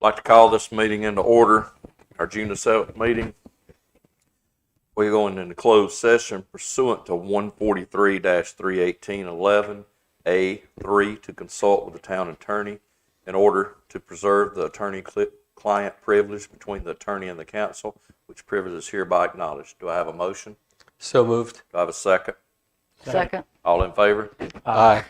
I'd like to call this meeting into order, our June the 7th meeting. We're going into closed session pursuant to 143-31811A3 to consult with the town attorney in order to preserve the attorney-client privilege between the attorney and the counsel, which privilege is hereby acknowledged. Do I have a motion? So moved. Do I have a second? Second. All in favor? Aye.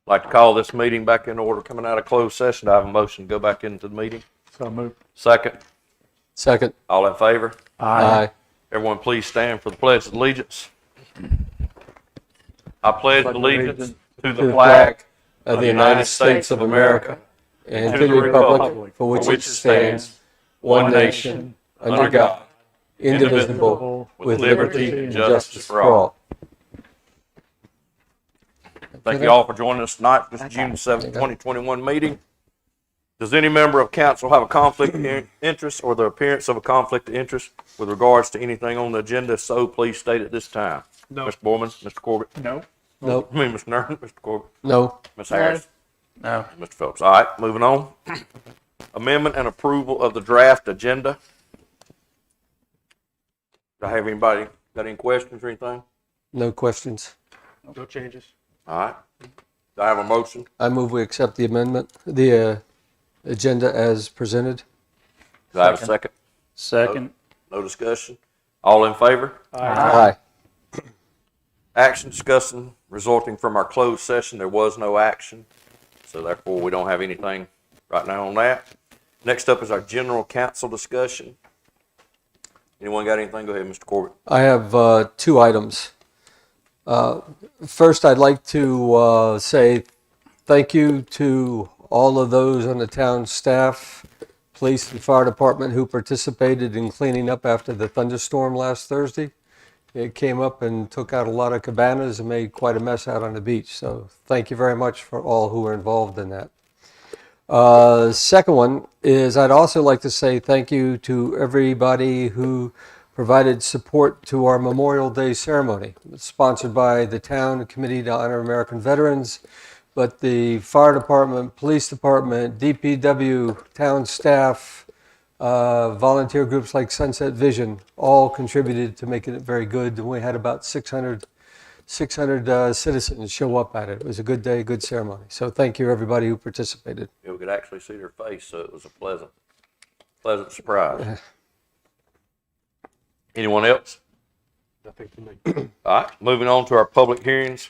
I'd like to call this meeting back in order coming out of closed session. Do I have a motion to go back into the meeting? So moved. Second. Second. All in favor? Aye. Everyone please stand for the Pledge of Allegiance. I pledge allegiance to the flag of the United States of America and to the republic for which it stands, one nation, under God, indivisible, with liberty and justice for all. Thank you all for joining us tonight for this June 7th, 2021 meeting. Does any member of council have a conflict of interest or the appearance of a conflict of interest with regards to anything on the agenda? If so, please state at this time. No. Mr. Boorman, Mr. Corbett. No. No. I mean, Mr. Nern, Mr. Corbett. No. Ms. Harris. No. Mr. Phelps. All right, moving on. Amendment and approval of the draft agenda. Do I have anybody got any questions or anything? No questions. No changes. All right. Do I have a motion? I move we accept the amendment, the agenda as presented. Do I have a second? Second. No discussion. All in favor? Aye. Action discussing resulting from our closed session. There was no action, so therefore we don't have anything right now on that. Next up is our general counsel discussion. Anyone got anything? Go ahead, Mr. Corbett. I have two items. First, I'd like to say thank you to all of those on the town staff, police and fire department who participated in cleaning up after the thunderstorm last Thursday. It came up and took out a lot of cabanas and made quite a mess out on the beach. So thank you very much for all who were involved in that. Second one is I'd also like to say thank you to everybody who provided support to our Memorial Day ceremony. It's sponsored by the Town Committee to Honor American Veterans, but the fire department, police department, DPW, town staff, volunteer groups like Sunset Vision all contributed to making it very good. We had about 600 citizens show up at it. It was a good day, good ceremony. So thank you everybody who participated. Yeah, we could actually see their face, so it was a pleasant surprise. Anyone else? Nothing to me. All right, moving on to our public hearings.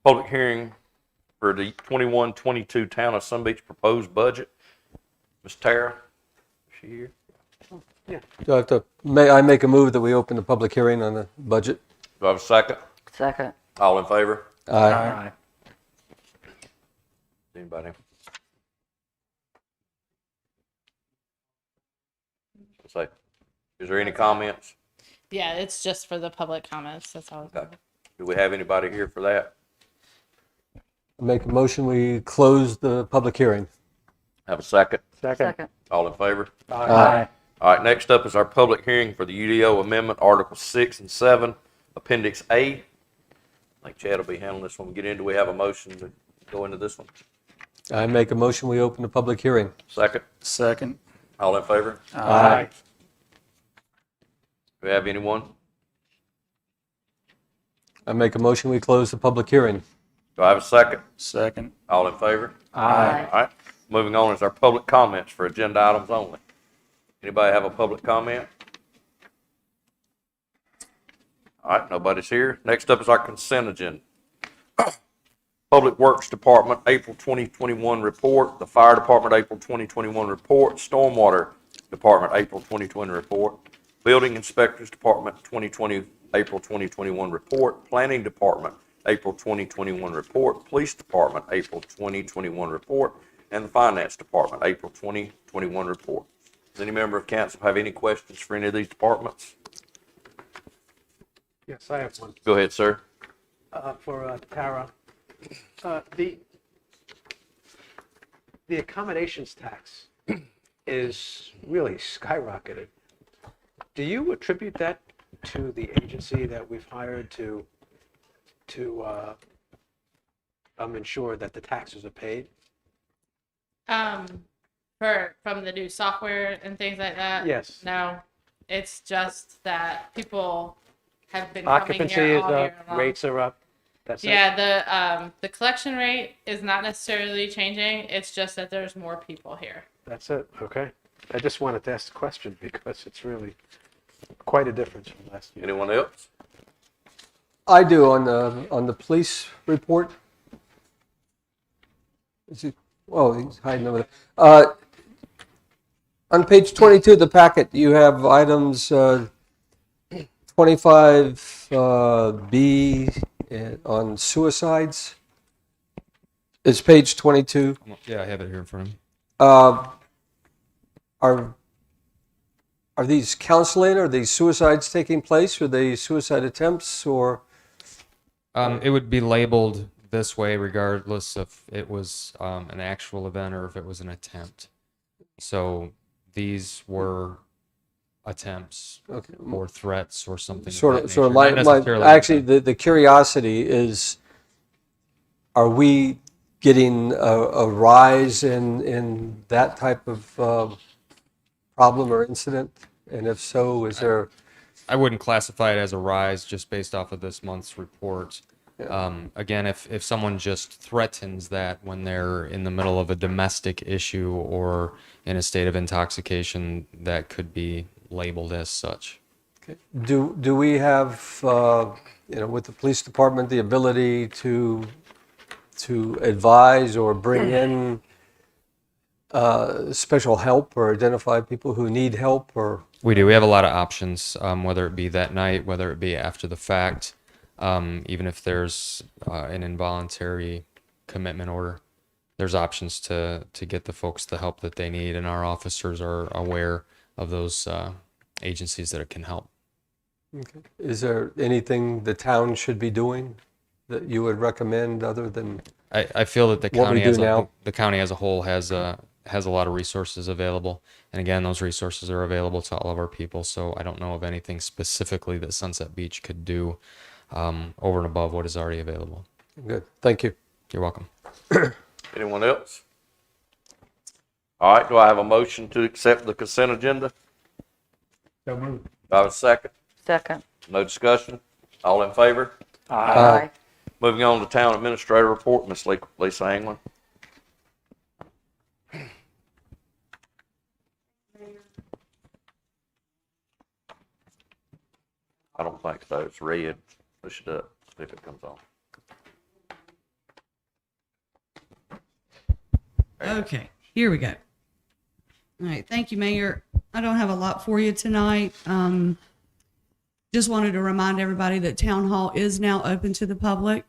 Public hearing for the 21-22 Town of Sun Beach proposed budget. Ms. Tara, is she here? Do I have to, may I make a move that we open the public hearing on the budget? Do I have a second? Second. All in favor? Aye. Anybody? Say, is there any comments? Yeah, it's just for the public comments. That's all. Okay. Do we have anybody here for that? Make a motion, we close the public hearing. Have a second? Second. All in favor? Aye. All right, next up is our public hearing for the UDO amendment, Articles 6 and 7, Appendix A. I think Chad will be handling this when we get in. Do we have a motion to go into this one? I make a motion, we open the public hearing. Second? Second. All in favor? Aye. Do we have anyone? I make a motion, we close the public hearing. Do I have a second? Second. All in favor? Aye. All right, moving on is our public comments for agenda items only. Anybody have a public comment? All right, nobody's here. Next up is our consent agenda. Public Works Department, April 2021 report. The Fire Department, April 2021 report. Stormwater Department, April 2020 report. Building Inspectors Department, April 2021 report. Planning Department, April 2021 report. Police Department, April 2021 report. And the Finance Department, April 2021 report. Does any member of council have any questions for any of these departments? Yes, I have one Go ahead, sir. for Tara. The accommodations tax is really skyrocketed. Do you attribute that to the agency that we've hired to ensure that the taxes are paid? From the new software and things like that. Yes. No, it's just that people have been coming Occupancy here is all year up, long. rates are up. That's it. Yeah, the collection rate is not necessarily changing. It's just that there's more people here. That's it. Okay. I just wanted to ask the question because it's really quite a difference from last year. Anyone else? I do on the police report. Is he, oh, he's hiding over there. On page 22 of the packet, you have items 25B on suicides. It's page 22. Yeah, I have it here in front of me. Are these counseling? Are these suicides taking place? Are they suicide attempts or? It would be labeled this way regardless if it was an actual event or if it was an attempt. So these were attempts Okay. or threats or something. Sort of of that like nature. Not necessarily actually the curiosity is, are we getting a rise in that type of problem or incident? And if so, is there? I wouldn't classify it as a rise just based off of this month's report. Again, if someone just threatens that when they're in the middle of a domestic issue or in a state of intoxication, that could be labeled as such. Okay. Do we have with the police department the ability to advise or bring in special help or identify people who need help or? We do. We have a lot of options, whether it be that night, whether it be after the fact, even if there's an involuntary commitment order. There's options to get the folks the help that they need, and our officers are aware of those agencies that can help. Okay. Is there anything the town should be doing that you would recommend other than? I feel that the What we county do as a whole has a lot of resources available, and again, those resources are available to all of our people. So I don't know of anything specifically that Sunset Beach could do over and above what is already available. Good. Thank you. You're welcome. Anyone else? All right, do I have a motion to accept the consent agenda? So moved. Do I have a second? Second. No discussion? All in favor? Aye. Moving on to Town Administrator Report, Ms. Lisa Anglin. I don't think so. It's red. Push it up, see if it comes on. Okay, here we go. All right, thank you, Mayor. I don't have a lot for you tonight. Just wanted to remind everybody that Town Hall is now open to the public,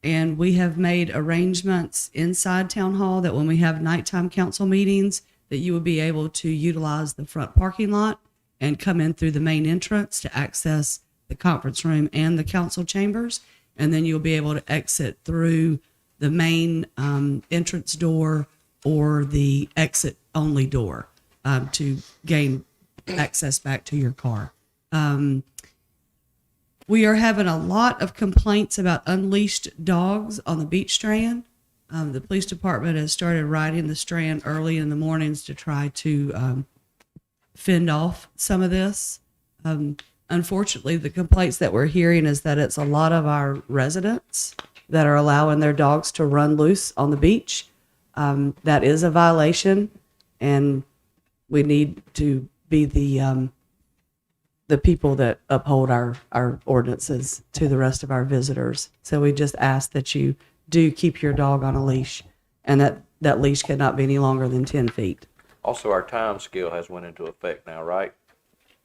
and we have made arrangements inside Town Hall that when we have nighttime council meetings, that you will be able to utilize the front parking lot and come in through the main entrance to access the conference room and the council chambers, and then you'll be able to exit through the main entrance door or the exit only door to gain access back to your car. We are having a lot of complaints about unleashed dogs on the beach strand. The police department has started riding the strand early in the mornings to try to fend off some of this. Unfortunately, the complaints that we're hearing is that it's a lot of our residents that are allowing their dogs to run loose on the beach. That is a violation, and we need to be the people that uphold our ordinances to the rest of our visitors. So we just ask that you do keep your dog on a leash, and that leash cannot be any longer than 10 feet. Also, our time scale has went into effect now, right?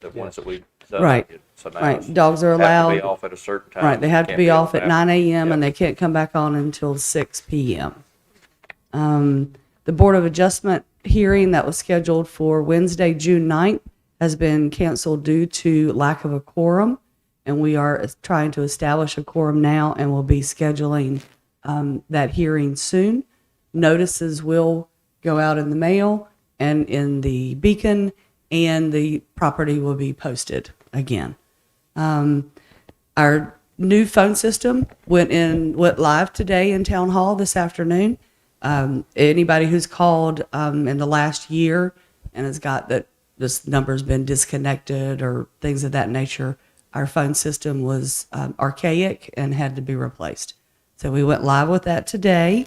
The ones that we've done. Right. So now Right, dogs are have to allowed. be off at a certain time. Right, they have to Can't be off at after. 9 a.m. and Yep. they can't come back on until 6 p.m. The Board of Adjustment hearing that was scheduled for Wednesday, June 9th has been canceled due to lack of a quorum, and we are trying to establish a quorum now, and we'll be scheduling that hearing soon. Notices will go out in the mail and in the Beacon, and the property will be posted again. Our new phone system went live today in Town Hall this afternoon. Anybody who's called in the last year and has got that this number's been disconnected or things of that nature, our phone system was archaic and had to be replaced. So we went live with that today.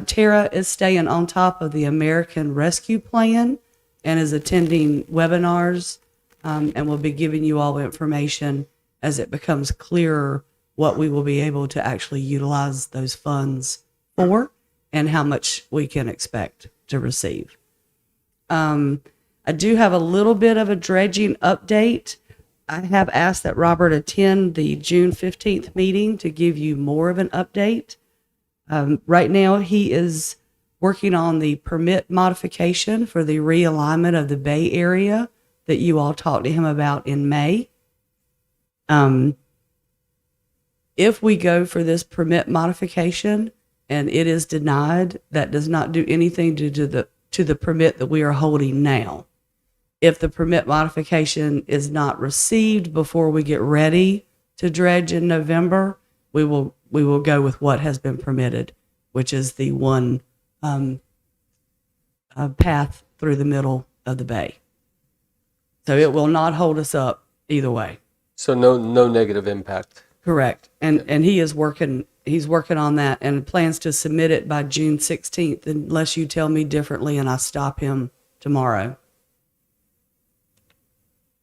Tara is staying on top of the American Rescue Plan and is attending webinars, and will be giving you all the information as it becomes clearer what we will be able to actually utilize those funds for. and how much we can expect to receive. I do have a little bit of a dredging update. I have asked that Robert attend the June 15th meeting to give you more of an update. Right now, he is working on the permit modification for the realignment of the Bay Area that you all talked to him about in May. If we go for this permit modification and it is denied, that does not do anything to the permit that we are holding now. If the permit modification is not received before we get ready to dredge in November, we will go with what has been permitted, which is the one path through the middle of the bay. So it will not hold us up either way. So no negative impact. Correct. And he's working on that and plans to submit it by June 16th unless you tell me differently and I stop him tomorrow.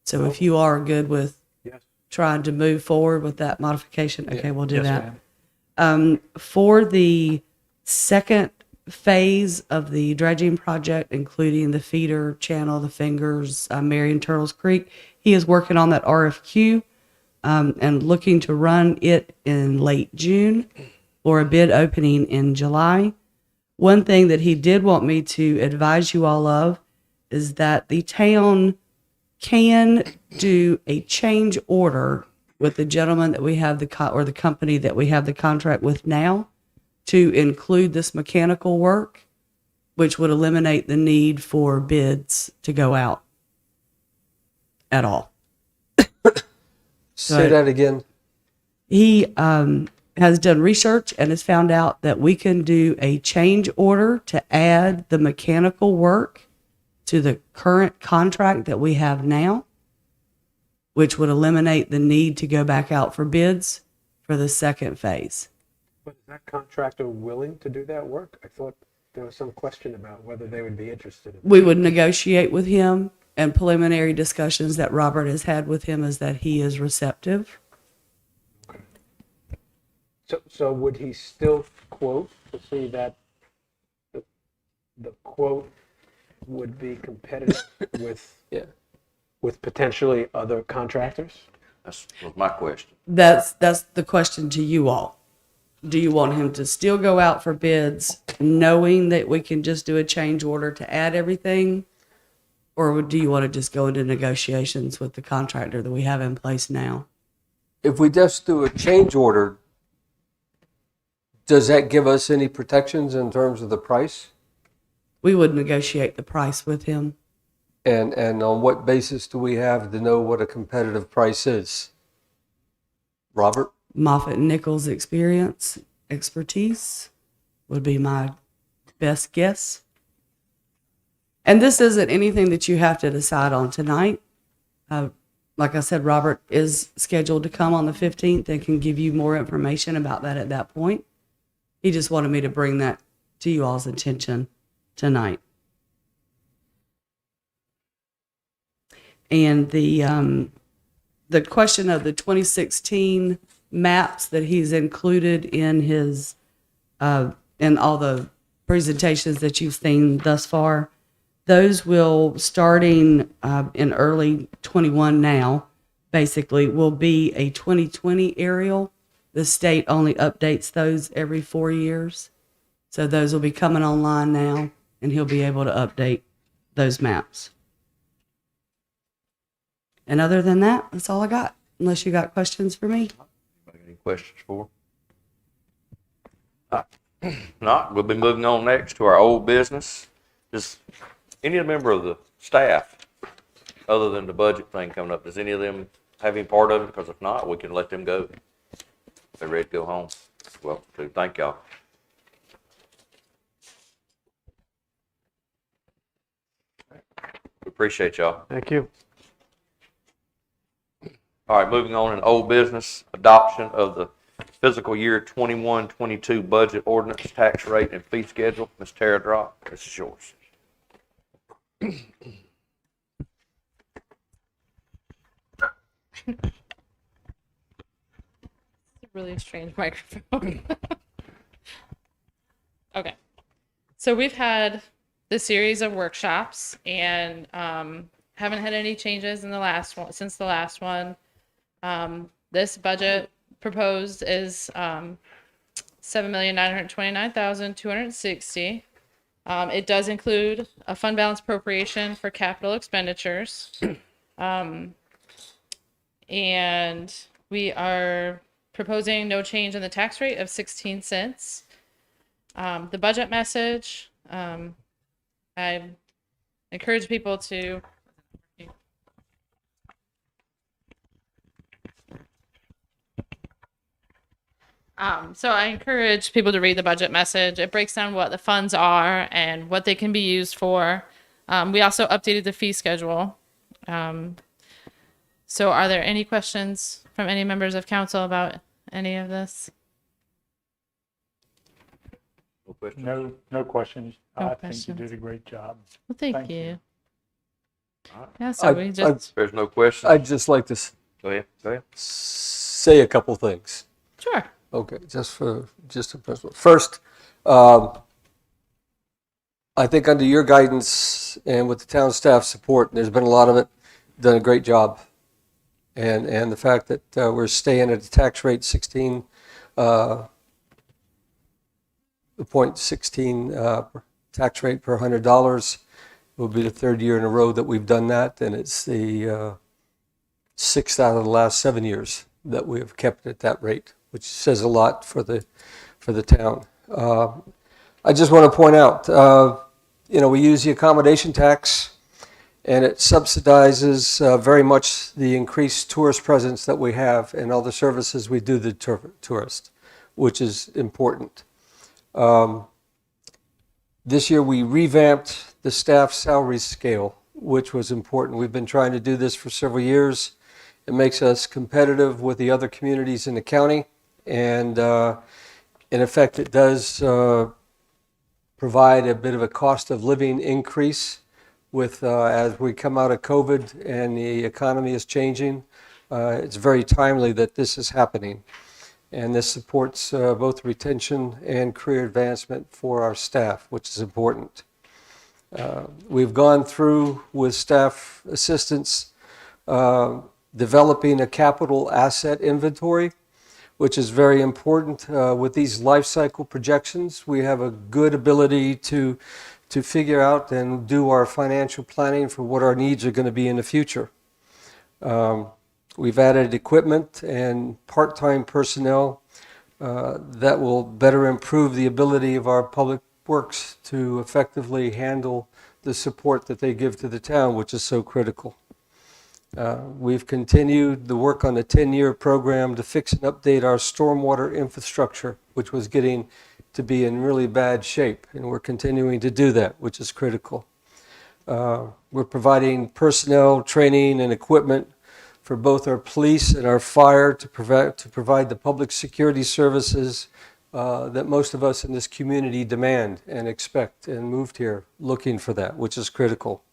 So if you are good with Yes. trying to move forward with that modification, okay, we'll do Yes, that. ma'am. For the second phase of the dredging project, including the feeder channel, the fingers, Marion Turtles Creek, he is working on that RFQ and looking to run it in late June or a bid opening in July. One thing that he did want me to advise you all of is that the town can do a change order with the gentleman that we have the company that we have the contract with now to include this mechanical work, which would eliminate the need for bids to go out at all. Say that again. He has done research and has found out that we can do a change order to add the mechanical work to the current contract that we have now, which would eliminate the need to go back out for bids for the second phase. But is that contractor willing to do that work? I thought there was some question about whether they would be interested in it. We would negotiate with him, and preliminary discussions that Robert has had with him is that he is receptive. So would he still quote to see that the quote would be competitive with Yeah. with potentially other contractors? That was my question. That's the question to you all. Do you want him to still go out for bids knowing that we can just do a change order to add everything? Or do you want to just go into negotiations with the contractor that we have in place now? If we just do a change order, does that give us any protections in terms of the price? We would negotiate the price with him. And on what basis do we have to know what a competitive price is? Robert? Moffett and Nichols' expertise would be my best guess. And this isn't anything that you have to decide on tonight. Like I said, Robert is scheduled to come on the 15th and can give you more information about that at that point. He just wanted me to bring that to you all's attention tonight. And the question of the 2016 maps that he's included in his in all the presentations that you've seen thus far, those will, starting in early 21 now, basically will be a 2020 aerial. The state only updates those every 4 years. So those will be coming online now, and he'll be able to update those maps. And other than that, that's all I got, unless you got questions for me. Any questions for? Not, we'll be moving on next to our old business. Does any member of the staff, other than the budget thing coming up, does any of them have any part of it? Because if not, we can let them go. If they're ready to go home. Welcome to. Thank y'all. We appreciate y'all. Thank you. All right, moving on in old business, adoption of the fiscal year 21-22 budget ordinance, tax rate, and fee schedule. Ms. Tara Drop, this is yours. Really strange microphone. Okay. So we've had this series of workshops and haven't had any changes in the last one since the last one. This budget proposed is $7,929,260. It does include a fund balance appropriation for capital expenditures. And we are proposing no change in the tax rate of 16 cents. The budget message, I encourage people to so I encourage people to read the budget message. It breaks down what the funds are and what they can be used for. We also updated the fee schedule. So are there any questions from any members of council about any of this? No questions? No questions. No I think questions. you did a great job. Well, thank Thank you. you. Yeah, so we just, If there's no questions, I'd just like to go ahead. Go ahead. say a couple things. sure. Okay, just a principle. First, I think under your guidance and with the town staff support, and there's been a lot of it, done a great job. And the fact that we're staying at a tax rate 0.16 tax rate per $100 will be the third year in a row that we've done that, and it's the sixth out of the last 7 years that we have kept it at that rate, which says a lot for the town. I just want to point out, we use the accommodation tax, and it subsidizes very much the increased tourist presence that we have and all the services we do to tourists, which is important. This year we revamped the staff salary scale, which was important. We've been trying to do this for several years. It makes us competitive with the other communities in the county, and in effect it does provide a bit of a cost of living increase with as we come out of COVID and the economy is changing. It's very timely that this is happening, and this supports both retention and career advancement for our staff, which is important. We've gone through with staff assistants developing a capital asset inventory, which is very important. With these life cycle projections, we have a good ability to figure out and do our financial planning for what our needs are going to be in the future. We've added equipment and part-time personnel that will better improve the ability of our public works to effectively handle the support that they give to the town, which is so critical. We've continued the work on the 10-year program to fix and update our stormwater infrastructure, which was getting to be in really bad shape, and we're continuing to do that, which is critical. We're providing personnel, training, and equipment for both our police and our fire to provide the public security services that most of us in this community demand and expect, and moved here looking for that, which is critical.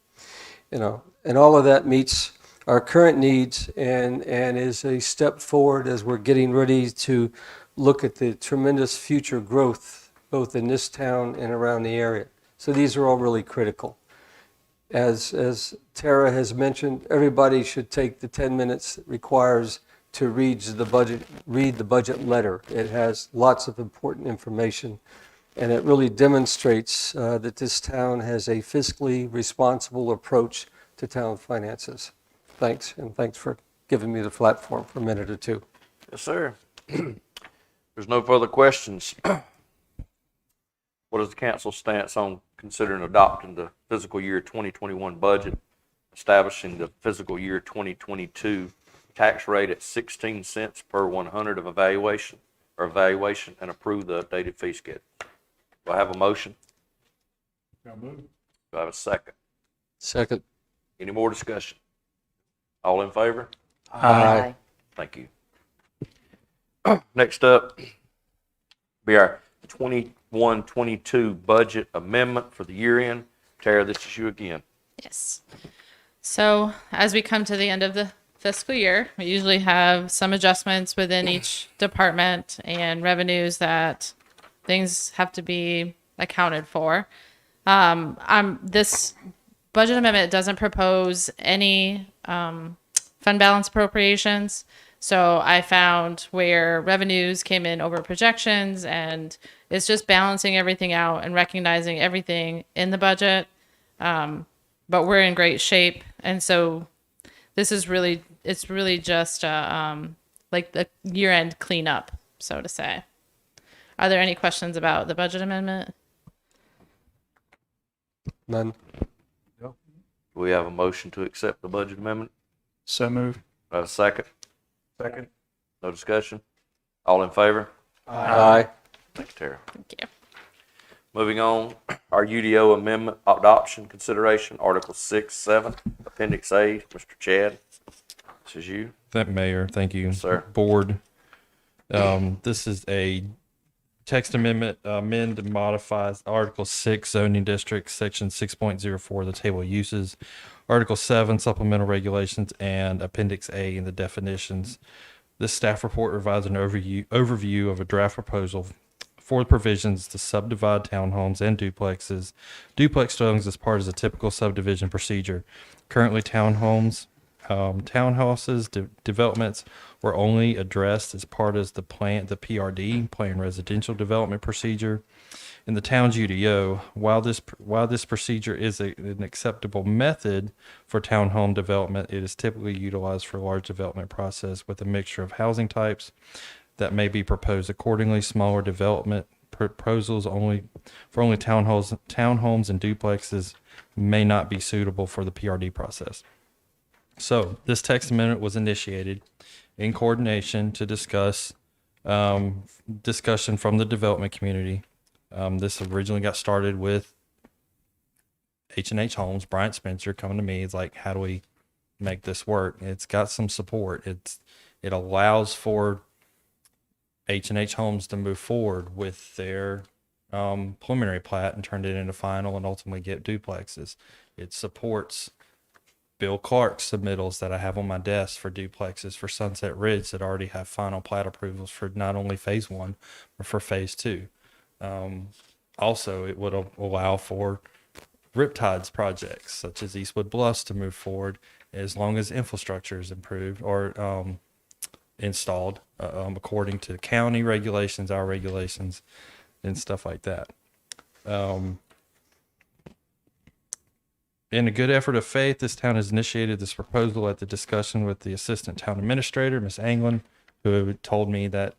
And all of that meets our current needs and is a step forward as we're getting ready to look at the tremendous future growth both in this town and around the area. So these are all really critical. As Tara has mentioned, everybody should take the 10 minutes it requires to read the budget letter. It has lots of important information, and it really demonstrates that this town has a fiscally responsible approach to town finances. Thanks, and thanks for giving me the platform for a minute or two. Yes, sir. There's no further questions. What is the council's stance on considering adopting the fiscal year 2021 budget, establishing the fiscal year 2022 tax rate at 16 cents per 100 of evaluation, and approve the updated fee schedule? Do I have a motion? So moved. Do I have a second? Second. Any more discussion? All in favor? Aye. Thank you. Next up, be our 21-22 budget amendment for the year end. Tara, this is you again. Yes. So as we come to the end of the fiscal year, we usually have some adjustments within each department and revenues that things have to be accounted for. This budget amendment doesn't propose any fund balance appropriations. So I found where revenues came in over projections, and it's just balancing everything out and recognizing everything in the budget. But we're in great shape, and so this is really just like the year-end cleanup, so to say. Are there any questions about the budget amendment? None. Do we have a motion to accept the budget amendment? So moved. Have a second? Second. No discussion? All in favor? Aye. Thank you, Tara. Thank you. Moving on, our UDO amendment adoption consideration, Article 6, 7, Appendix A. Mr. Chad, this is you. Mayor, thank you. Sir. Board. This is a text amendment, amend and modifies Article 6 zoning district, Section 6.04, the table of uses, Article 7 supplemental regulations, and Appendix A in the definitions. This staff report provides an overview of a draft proposal for the provisions to subdivide townhomes and duplexes, duplex dwellings as part of the typical subdivision procedure. Currently, townhouses, developments were only addressed as part of the PRD, Planned Residential Development Procedure. In the town's UDO, while this procedure is an acceptable method for townhome development, it is typically utilized for large development process with a mixture of housing types that may be proposed accordingly. Smaller development proposals for only townhomes and duplexes may not be suitable for the PRD process. So this text amendment was initiated in coordination to discussion from the development community. This originally got started with H&H Homes, Bryant Spencer coming to me. It's like, how do we make this work? It's got some support. It allows for H&H Homes to move forward with their preliminary plat and turn it into final and ultimately get duplexes. It supports Bill Clark's submittals that I have on my desk for duplexes for Sunset Ridge that already have final plat approvals for not only phase 1, but for phase 2. Also, it would allow for Riptides projects such as Eastwood Bluffs to move forward as long as infrastructure is improved or installed according to county regulations, our regulations, and stuff like that. In a good effort of faith, this town has initiated this proposal at the discussion with the assistant town administrator, Ms. Anglin, who told me that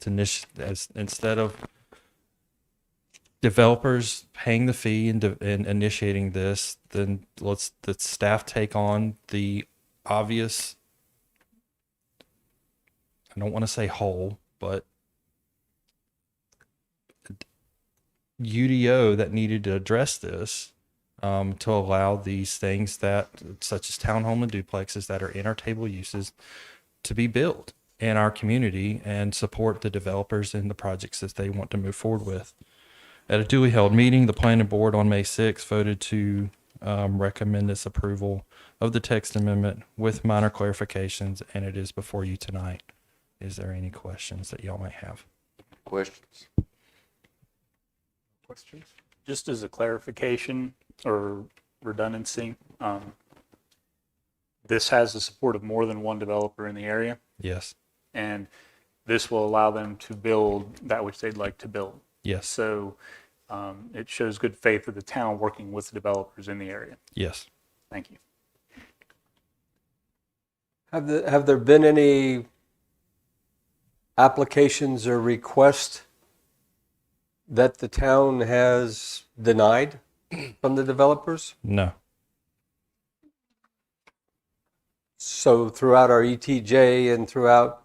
instead of developers paying the fee and initiating this, then let's the staff take on the obvious, I don't want to say whole, but UDO that needed to address this to allow these things that, such as townhome and duplexes that are in our table uses, to be built in our community and support the developers and the projects that they want to move forward with. At a duly held meeting, the planning board on May 6th voted to recommend this approval of the text amendment with minor clarifications, and it is before you tonight. Is there any questions that y'all may have? Questions? Just as a clarification or redundancy, this has the support of more than one developer in the area, Yes. and this will allow them to build that which they'd like to build. Yes. So it shows good faith of the town working with the developers in the area. Yes. Thank you. Have there been any applications or requests that the town has denied from the developers? No. So throughout our ETJ and throughout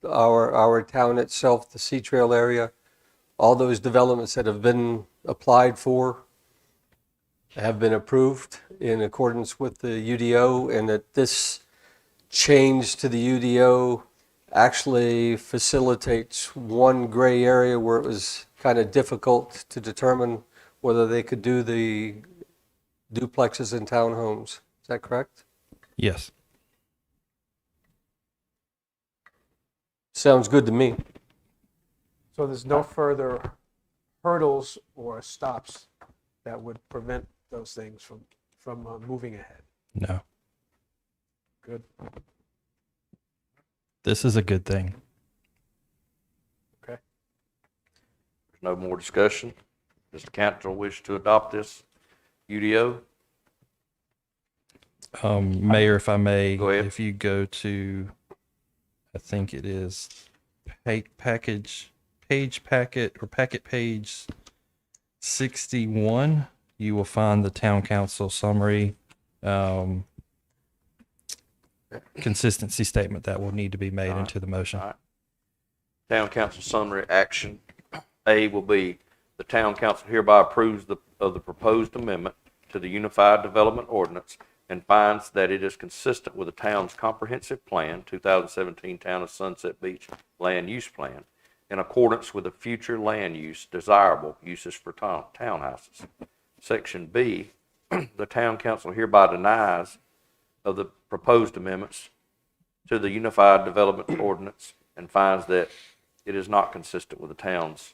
our town itself, the Sea Trail area, all those developments that have been applied for have been approved in accordance with the UDO, and that this change to the UDO actually facilitates one gray area where it was kind of difficult to determine whether they could do the duplexes and townhomes. Is that correct? Yes. Sounds good to me. So there's no further hurdles or stops that would prevent those things from moving ahead. No, Good. this is a good thing. Okay. There's no more discussion. Does the council wish to adopt this UDO? Mayor, if I may, Go ahead. if you go to, I think it is packet page 61, you will find the town council summary consistency statement that will need to be made into the motion. All right. Town council summary action. A will be, the town council hereby approves of the proposed amendment to the Unified Development Ordinance and finds that it is consistent with the town's comprehensive plan, 2017 Town of Sunset Beach Land Use Plan, in accordance with the future land use desirable uses for townhouses. Section B, the town council hereby denies of the proposed amendments to the Unified Development Ordinance and finds that it is not consistent with the town's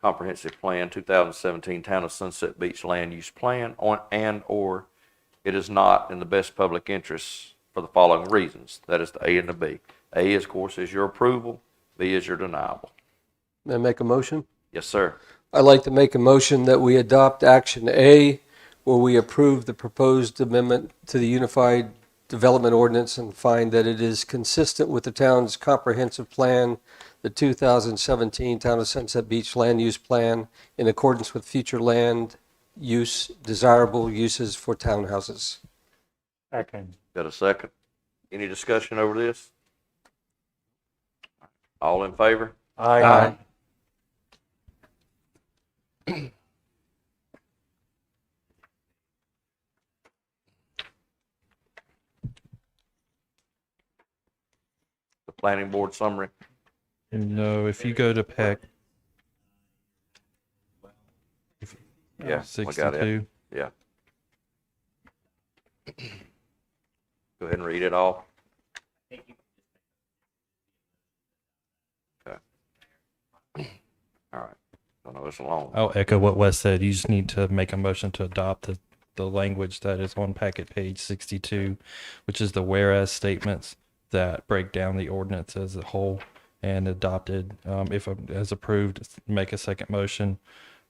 comprehensive plan, 2017 Town of Sunset Beach Land Use Plan, or it is not in the best public interest for the following reasons. That is the A and the B. A, of course, is your approval. B is your deniable. May I make a motion? Yes, sir. I'd like to make a motion that we adopt action A, where we approve the proposed amendment to the Unified Development Ordinance and find that it is consistent with the town's comprehensive plan, the 2017 Town of Sunset Beach Land Use Plan, in accordance with future land use desirable uses for townhouses. Second. Got a second? Any discussion over this? All in favor? Aye. The planning board summary. No, if you go to PEC Yeah, we got it. 62, Yeah. Go ahead and read it all. Okay. All right. I know it's long. I'll echo what Wes said. You just need to make a motion to adopt the language that is on packet page 62, which is the whereas statements that break down the ordinance as a whole and adopted. If as approved, make a second motion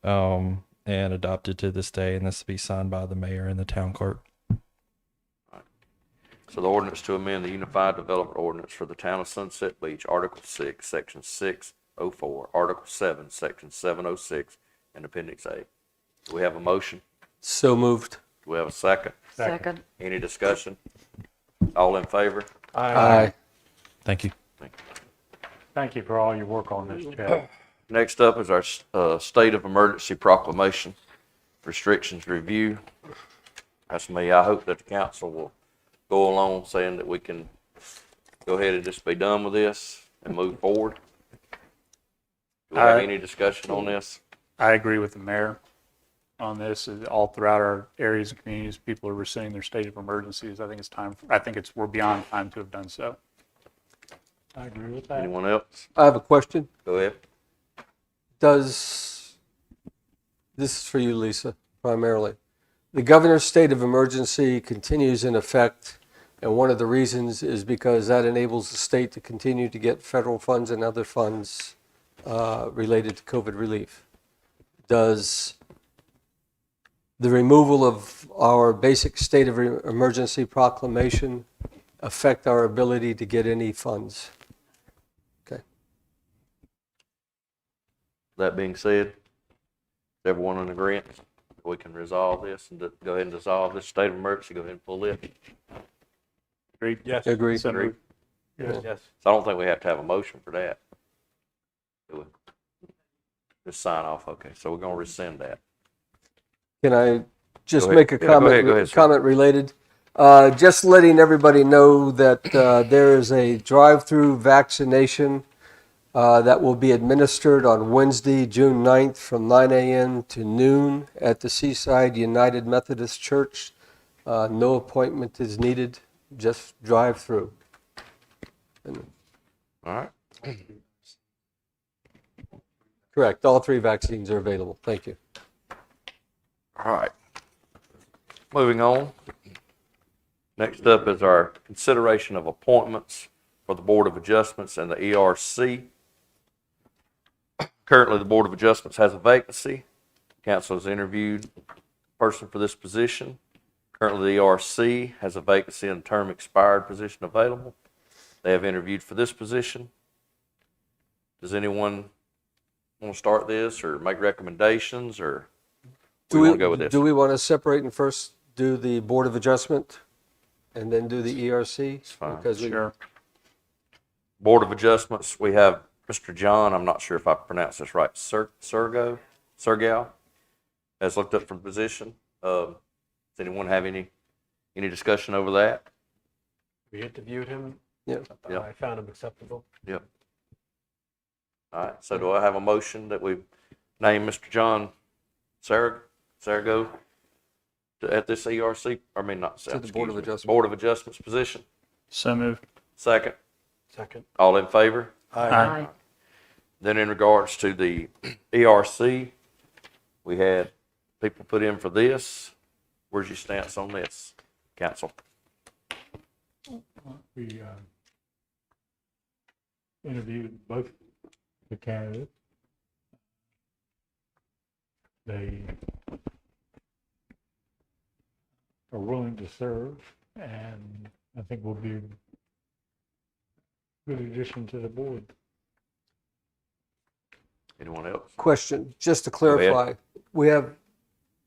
and adopted to this day, and this will be signed by the mayor and the town clerk. So the ordinance to amend the Unified Development Ordinance for the Town of Sunset Beach, Article 6, Section 604, Article 7, Section 706, and Appendix A. Do we have a motion? So moved. Do we have a second? Second. Any discussion? All in favor? Aye. Thank you. Thank you for all your work on this, Chad. Next up is our state of emergency proclamation, restrictions review. That's me. I hope that the council will go along saying that we can go ahead and just be done with this and move forward. Do we have any discussion on this? I agree with the mayor on this. All throughout our areas and communities, people are rescinding their state of emergencies. I think it's time. We're beyond time to have done so. I agree with that. Anyone else? I have a question. Go ahead. This is for you, Lisa, primarily. The governor's state of emergency continues in effect, and one of the reasons is because that enables the state to continue to get federal funds and other funds related to COVID relief. Does the removal of our basic state of emergency proclamation affect our ability to get any funds? Okay. That being said, is everyone in agreement? We can resolve this and go ahead and dissolve this state of emergency, go ahead and pull it. Agreed? Yes. Agree. So moved. Yes. So I don't think we have to have a motion for that. Do we? Just sign off, okay, so we're gonna rescind that. Can I just Go ahead. make a Yeah, go comment, ahead, sir. comment related? Just letting everybody know that there is a drive-through vaccination that will be administered on Wednesday, June 9th from 9 a.m. to noon at the Seaside United Methodist Church. No appointment is needed, just drive-through. All right. Correct. All 3 vaccines are available. Thank you. All right. Moving on. Next up is our consideration of appointments for the Board of Adjustments and the ERC. Currently, the Board of Adjustments has a vacancy. Council has interviewed a person for this position. Currently, the ERC has a vacancy and term expired position available. They have interviewed for this position. Does anyone want to start this or make recommendations, or do we want to go with this? Do we want to separate and first do the Board of Adjustment and then do the ERC? It's fine. Because we- Sure. Board of Adjustments, we have Mr. John, I'm not sure if I pronounced this right, Sergal, has looked up for the position. Does anyone have any discussion over that? We interviewed him. Yeah. Yeah. I found him acceptable. Yep. All right, so do I have a motion that we name Mr. John Sargo at this ERC, To the Board of Adjustment. Board of Adjustments position? So moved. Second, Second. all in favor? Aye. Then in regards to the ERC, we had people put in for this. Where's your stance on this, council? We interviewed both the candidates. They are willing to serve, and I think will be a good addition to the board. Anyone else? Question, just to ahead. clarify, we have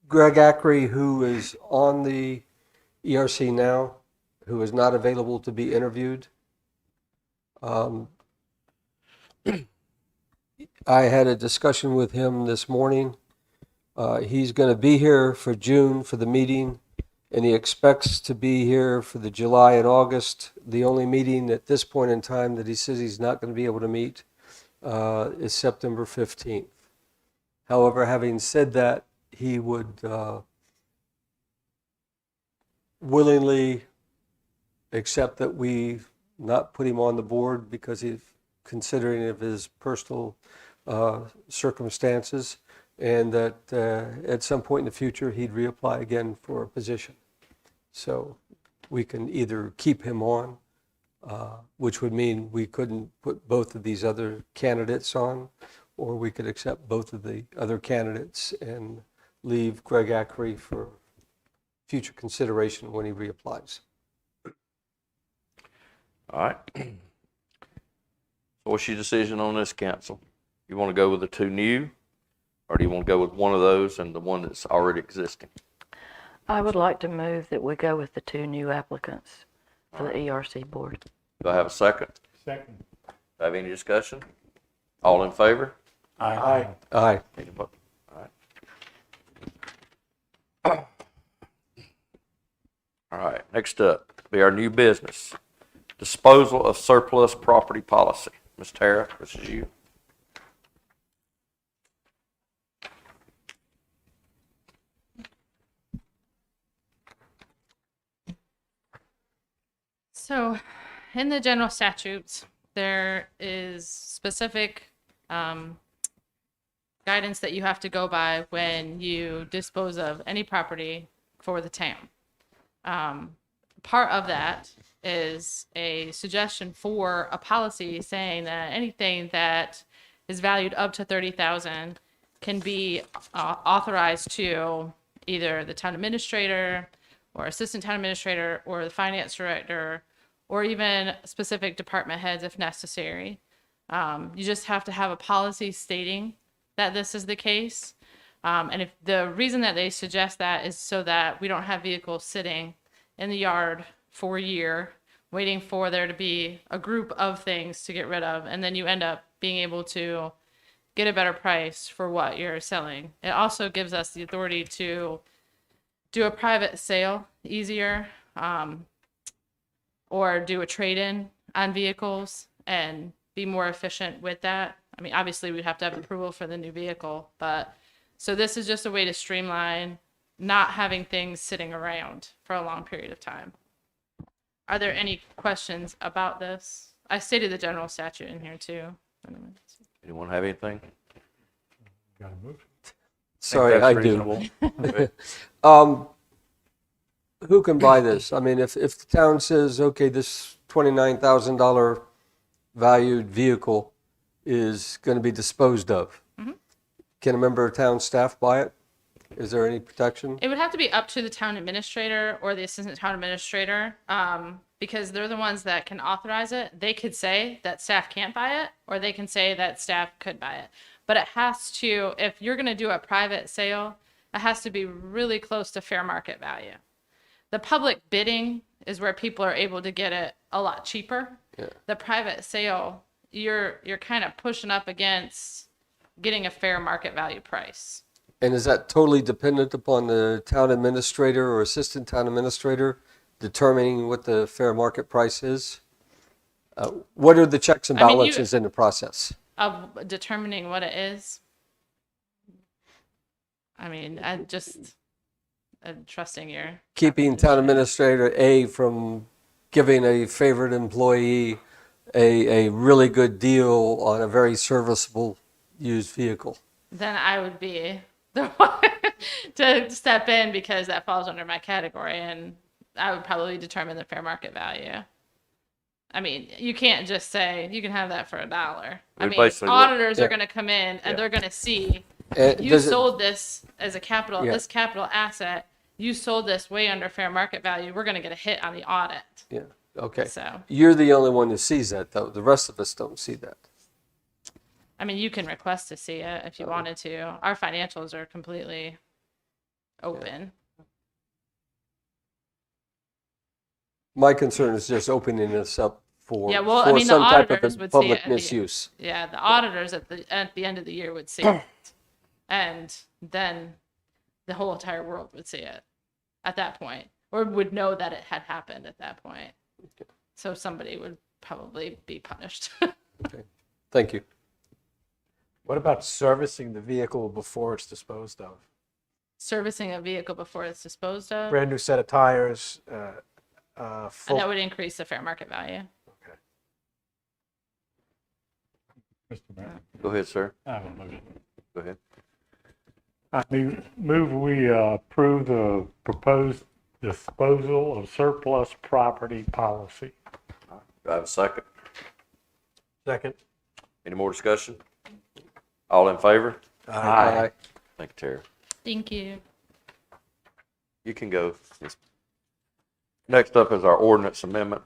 Greg Ackery, who is on the ERC now, who is not available to be interviewed. I had a discussion with him this morning. He's going to be here for June for the meeting, and he expects to be here for the July and August. The only meeting at this point in time that he says he's not going to be able to meet is September 15th. However, having said that, he would willingly accept that we not put him on the board because he's considering of his personal circumstances, and that at some point in the future he'd reapply again for a position. So we can either keep him on, which would mean we couldn't put both of these other candidates on, or we could accept both of the other candidates and leave Greg Ackery for future consideration when he reapplies. All right. So what's your decision on this, council? You want to go with the 2 new, or do you want to go with one of those and the one that's already existing? I would like to move that we go with the 2 new applicants for the ERC board. Do I have a second? Second. Do I have any discussion? All in favor? Aye. Aye. Any opposed? All right, next up, be our new business. Disposal of surplus property policy. Ms. Tara, this is you. So, in the general statutes, there is specific guidance that you have to go by when you dispose of any property for the town. Part of that is a suggestion for a policy saying that anything that is valued up to $30,000 can be authorized to either the town administrator or assistant town administrator or the finance director, or even specific department heads if necessary. You just have to have a policy stating that this is the case. And if the reason that they suggest that is so that we don't have vehicles sitting in the yard for a year waiting for there to be a group of things to get rid of, and then you end up being able to get a better price for what you're selling. It also gives us the authority to do a private sale easier, or do a trade-in on vehicles and be more efficient with that. I mean, obviously we'd have to have approval for the new vehicle, but so this is just a way to streamline not having things sitting around for a long period of time. Are there any questions about this? I stated the general statute in here too. Anyone have anything? Gotta move. Sorry, That's I do. reasonable. Who can buy this? I mean, if the town says, okay, this $29,000 valued vehicle is going to be disposed of, can a member of town staff buy it? Is there any protection? It would have to be up to the town administrator or the assistant town administrator, because they're the ones that can authorize it. They could say that staff can't buy it, or they can say that staff could buy it. But it has to, if you're going to do a private sale, it has to be really close to fair market value. The public bidding is where people are able to get it a lot cheaper. Yeah. The private sale, you're kind of pushing up against getting a fair market value price. And is that totally dependent upon the town administrator or assistant town administrator determining what the fair market price is? What are the checks and I mean, balances in the process? Of determining what it is. I mean, I'm trusting your. Keeping town administrator A from giving a favorite employee a really good deal on a very serviceable used vehicle. Then I would be the one to step in, because that falls under my category, and I would probably determine the fair market value. I mean, you can't just say you can have that for $1. I We mean, basically look- auditors Yeah. are going to come in and they're going to see you Does it- sold this as a capital, Yeah. this capital asset. You sold this way under fair market value. We're going to get a hit on the audit. Yeah, okay. So, You're the only one who sees that, though. The rest of us don't see that. I mean, you can request to see it if you wanted to. Our financials are completely open. My concern is just opening this up for, Yeah, well, I for mean, the some type auditors of would see it public at the- misuse. Yeah, the auditors at the end of the year would see it, and then the whole entire world would see it at that point, or would know that it had happened at that point. So somebody would probably be punished. Okay, thank you. What about servicing the vehicle before it's disposed of? Servicing a vehicle before it's disposed of, Brand new set of tires, and full. that would increase the fair market value. Okay. Mr. Mayor, Go ahead, sir. I have a motion. Go ahead. I move we approve the proposed disposal of surplus property policy. Do I have a second? Second. Any more discussion? All in favor? Aye. Thank you, Terry. Thank you. You can go. Next up is our ordinance amendment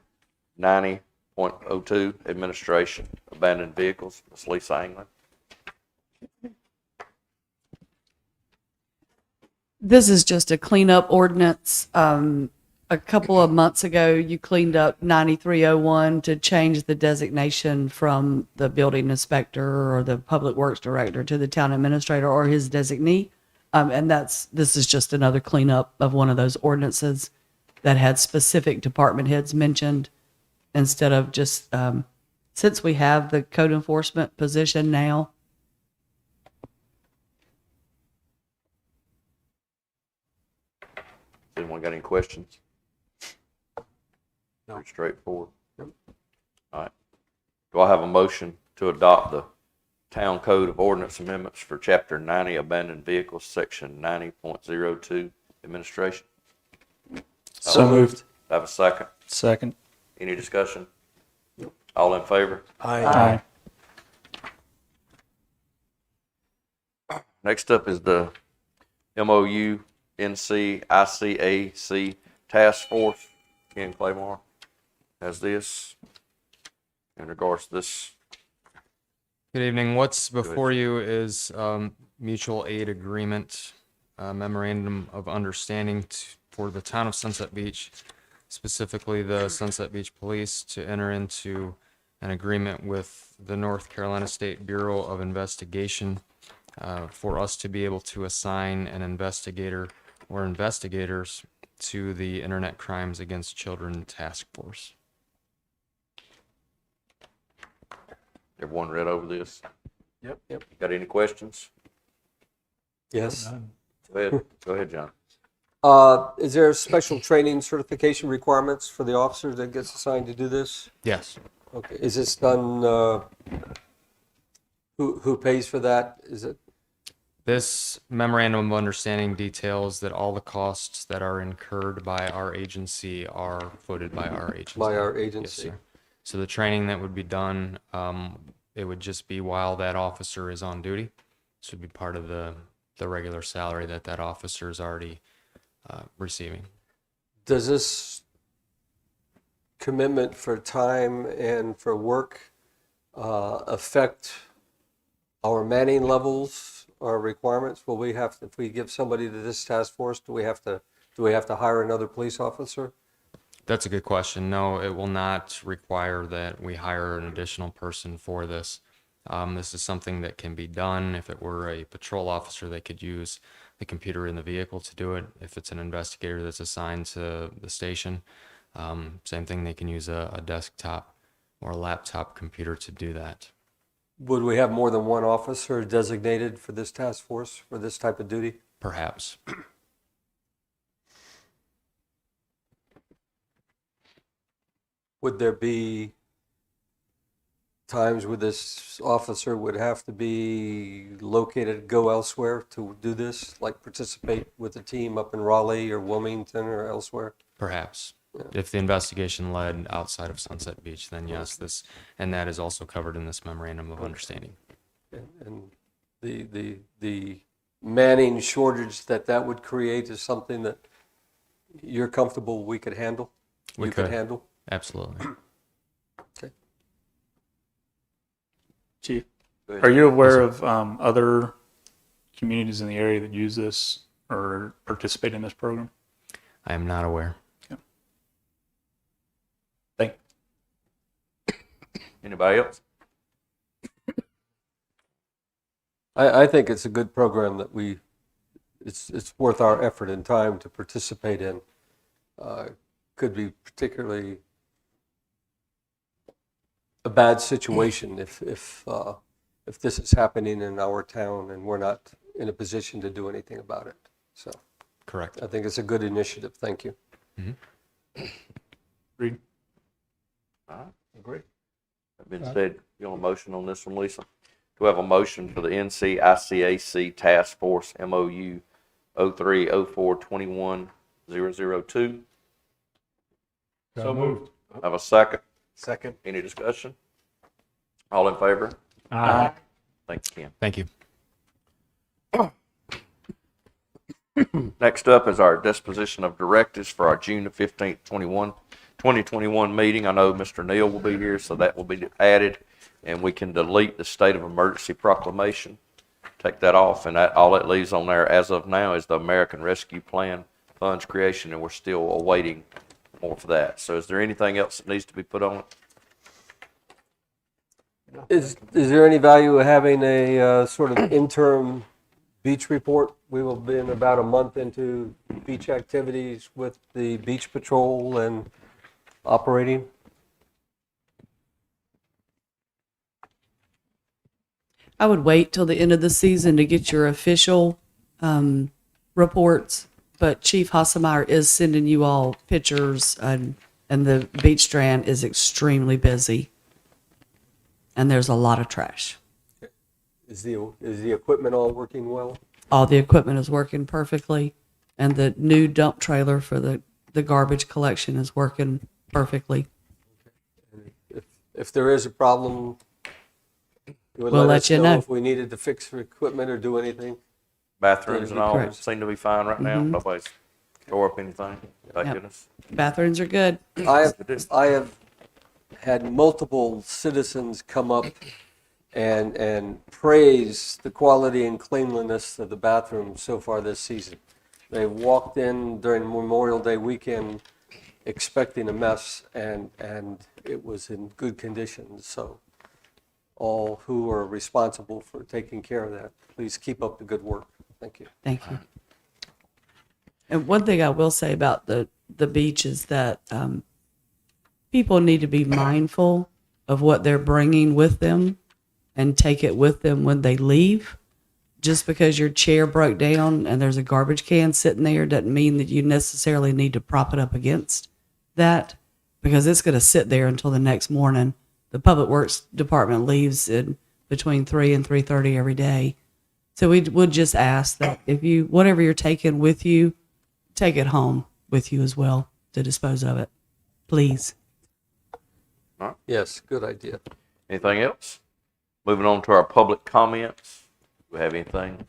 90.02, administration, abandoned vehicles. Ms. Lisa England. This is just a cleanup ordinance. A couple of months ago, you cleaned up 9301 to change the designation from the building inspector or the public works director to the town administrator or his designee. And this is just another cleanup of one of those ordinances that had specific department heads mentioned instead of just, since we have the code enforcement position now. Anyone got any questions? No. Pretty straightforward. All right. Do I have a motion to adopt the Town Code of Ordinance Amendments for Chapter 90, Abandoned Vehicles, Section 90.02, Administration? So moved. Do I have a second? Second. Any discussion? All in favor? Aye. Next up is the MOU NC-ICAC Task Force. Ken Claymore has this in regards to this. Good evening. What's before you is mutual aid agreement, memorandum of understanding for the town of Sunset Beach, specifically the Sunset Beach Police, to enter into an agreement with the North Carolina State Bureau of Investigation for us to be able to assign an investigator or investigators to the Internet Crimes Against Children Task Force. Everyone read over this? Yep. Got any questions? Yes. Go ahead, John. Is there special training certification requirements for the officer that gets assigned to do this? Yes. Okay, is this done, who pays for that? Is it, This memorandum of understanding details that all the costs that are incurred by our agency are footed by our agency. By our Yes, agency. sir. So the training that would be done, it would just be while that officer is on duty. This would be part of the regular salary that that officer is already receiving. Does this commitment for time and for work affect our manning levels or requirements? Will we have, if we give somebody to this task force, do we have to hire another police officer? That's a good question. No, it will not require that we hire an additional person for this. This is something that can be done. If it were a patrol officer, they could use the computer in the vehicle to do it. If it's an investigator that's assigned to the station, same thing, they can use a desktop or a laptop computer to do that. Would we have more than one officer designated for this task force, for this type of duty? Perhaps. Would there be times where this officer would have to be located, go elsewhere to do this, like participate with a team up in Raleigh or Wilmington or elsewhere? Perhaps. If the investigation led outside of Sunset Beach, then yes, and that is also covered in this memorandum of understanding. And the manning shortage that would create is something that you're comfortable we could handle? We You could could. handle? Absolutely. Okay. Chief, Go ahead. are you aware of other communities in the area that use this or participate in this program? I am not aware. Thank Anybody else? I think it's a good program that it's worth our effort and time to participate in. Could be particularly a bad situation if this is happening in our town and we're not in a position to do anything about it. So Correct. I think it's a good initiative. Thank you. Reed? Agree. That being said, you want a motion on this one, Lisa? Do we have a motion for the NCICAC Task Force MOU 030421-002? So moved. Have a second? Second. Any discussion? All in favor? Aye. Thanks, Ken. Thank you. Next up is our disposition of directives for our June the 15th, 2021 meeting. I know Mr. Neal will be here, so that will be added, and we can delete the state of emergency proclamation, take that off, and all it leaves on there as of now is the American Rescue Plan funds creation, and we're still awaiting more for that. So is there anything else that needs to be put on it? Is there any value of having a sort of interim beach report? We will be in about a month into beach activities with the beach patrol and operating. I would wait till the end of the season to get your official reports, but Chief Hassemeyer is sending you all pictures, and the beach strand is extremely busy, and there's a lot of trash. Is the equipment all working well? All the equipment is working perfectly, and the new dump trailer for the garbage collection is working perfectly. If there is a problem, you would We'll let us you know. if we needed to fix the equipment or do anything. Bathrooms and all Correct. seem to be fine right now. Nobody's tore up anything. Thank Yep. goodness. Bathrooms are good. I have had multiple citizens come up and praise the quality and cleanliness of the bathrooms so far this season. They walked in during Memorial Day weekend expecting a mess, and it was in good condition. So all who are responsible for taking care of that, please keep up the good work. Thank you. Thank you. And one thing I will say about the beach is that people need to be mindful of what they're bringing with them and take it with them when they leave. Just because your chair broke down and there's a garbage can sitting there doesn't mean that you necessarily need to prop it up against that, because it's going to sit there until the next morning. The Public Works Department leaves in between 3 and 3:30 every day. So we would just ask that if you, whatever you're taking with you, take it home with you as well to dispose of it, please. Yes, good idea. Anything else? Moving on to our public comments. Do we have anything?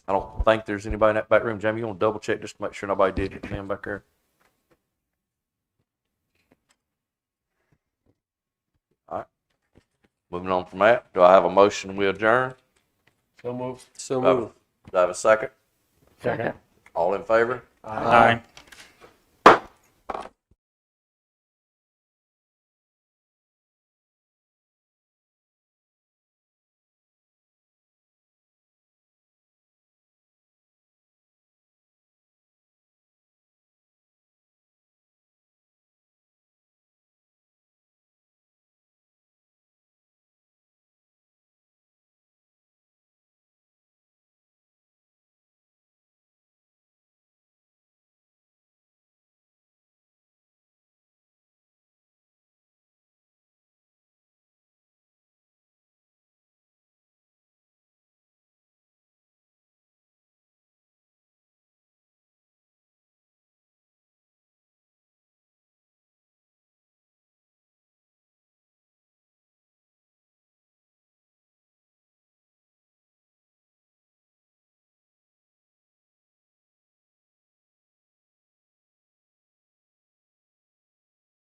I don't think there's anybody in that back room. Jamie, you want to double check just to make sure nobody did hit them back there? All right. Moving on from that, do I have a motion we adjourn? So moved. So Do I have a- moved. do I have a second? Second. All in favor? Aye.